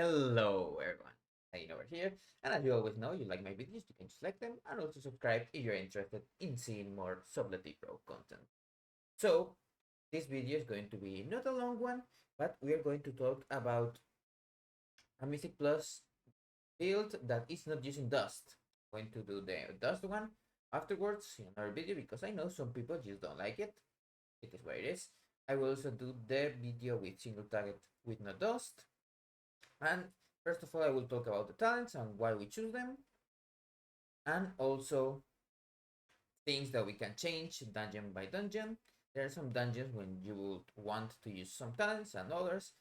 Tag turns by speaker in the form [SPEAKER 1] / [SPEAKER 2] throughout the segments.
[SPEAKER 1] Hello everyone, Hanging over here, and as you always know, you like my videos, you can just like them and also subscribe if you're interested in seeing more Subletly Pro content. So, this video is going to be not a long one, but we are going to talk about a Mythic Plus build that is not using dust. I'm going to do the dust one afterwards in another video because I know some people just don't like it. It is what it is. I will also do the video with single target with no dust. And first of all, I will talk about the talents and why we choose them, and also things that we can change dungeon by dungeon. There are some dungeons when you would want to use some talents and others.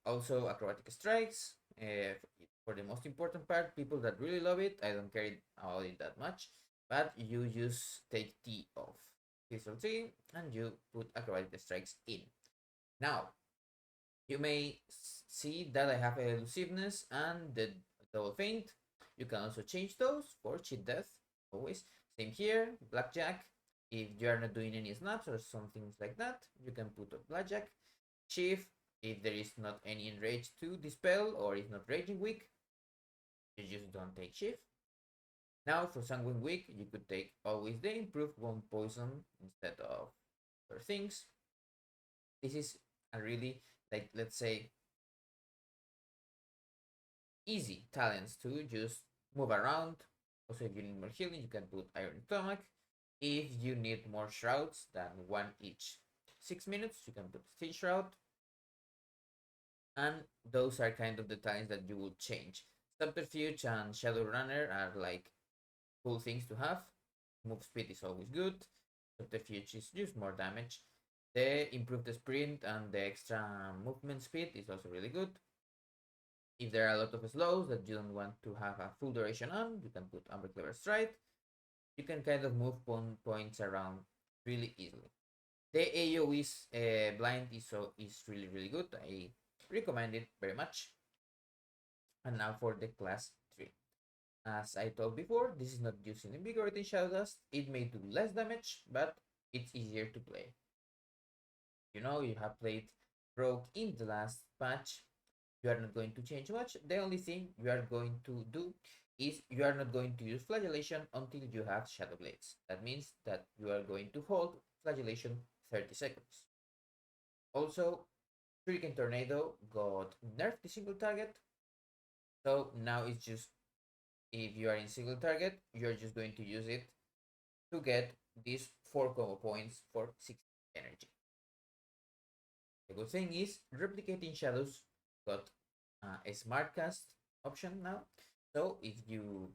[SPEAKER 1] Also, acrobatic strikes. For the most important part, people that really love it, I don't care about it that much, but you use take T off pistol T and you put acrobatic strikes in. Now, you may see that I have elusiveness and the double feint. You can also change those for cheat death, always. Same here, blackjack. If you are not doing any snaps or some things like that, you can put a blackjack. Shift, if there is not any enrage to dispel or is not raging weak, you just don't take shift. Now for sanguine weak, you could take always the improved one poison instead of other things. This is a really, like, let's say, easy talents to just move around. Also, if you need more healing, you can put Iron Stomach. If you need more shrouds than one each 6 minutes, you can put Steel Shroud. And those are kind of the talents that you will change. Subterfuge and Shadow Runner are like cool things to have. Move speed is always good. Subterfuge is just more damage. The improved sprint and the extra movement speed is also really good. If there are a lot of slows that you don't want to have a full duration on, you can put Amber Clever Stride. You can kind of move points around really easily. The AoE is blind is really good. I recommend it very much. And now for the class 3. As I told before, this is not using Invigorating Shadowdust. It may do less damage, but it's easier to play. You know, you have played Rogue in the last patch. You are not going to change much. The only thing you are going to do is you are not going to use flagellation until you have shadow blades. That means that you are going to hold flagellation 30 seconds. Also, Shuriken Tornado got nerfed to single target. So now it's just, if you are in single target, you're just going to use it to get these 4 combo points for 6 energy. The good thing is replicating shadows got a smart cast option now. So if you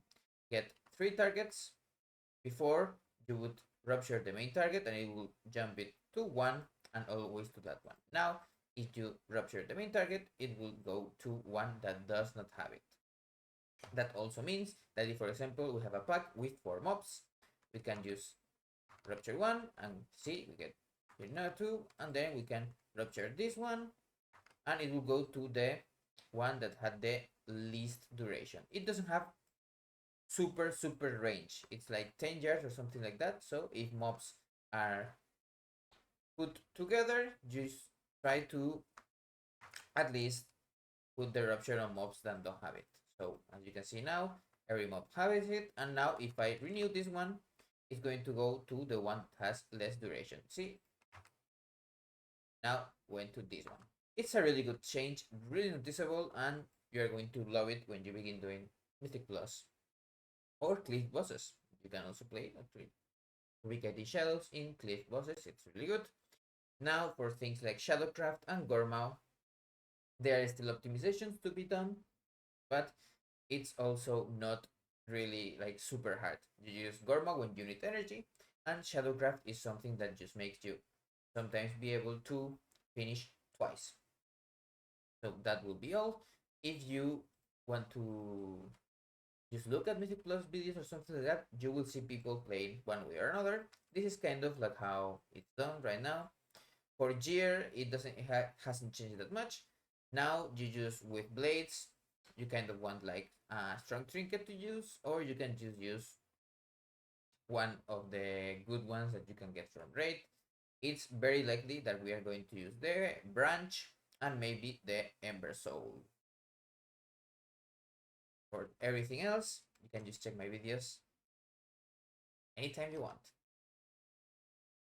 [SPEAKER 1] get 3 targets, before you would rupture the main target and it will jump it to 1 and always to that one. Now, if you rupture the main target, it will go to one that does not have it. That also means that if, for example, we have a pack with 4 mobs, we can use rupture 1 and see, we get here now 2, and then we can rupture this one and it will go to the one that had the least duration. It doesn't have super range. It's like 10 yards or something like that. So if mobs are put together, just try to at least put the rupture on mobs that don't have it. So as you can see now, every mob has it, and now if I renew this one, it's going to go to the one that has less duration. See, now went to this one. It's a really good change, really noticeable, and you're going to love it when you begin doing Mythic Plus or Cliff bosses. You can also play Wicked Shadows in Cliff bosses. It's really good. Now for things like Shadowcraft and Gormao, there are still optimizations to be done, but it's also not really like super hard. You use Gormao when you need energy, and Shadowcraft is something that just makes you sometimes be able to finish twice. So that will be all. If you want to just look at Mythic Plus videos or something like that, you will see people playing one way or another. This is kind of like how it's done right now. For gear, it hasn't changed that much. Now you use with blades, you kind of want like a strong trinket to use, or you can just use one of the good ones that you can get from raid. It's very likely that we are going to use the branch and maybe the Ember Soul. For everything else, you can just check my videos anytime you want.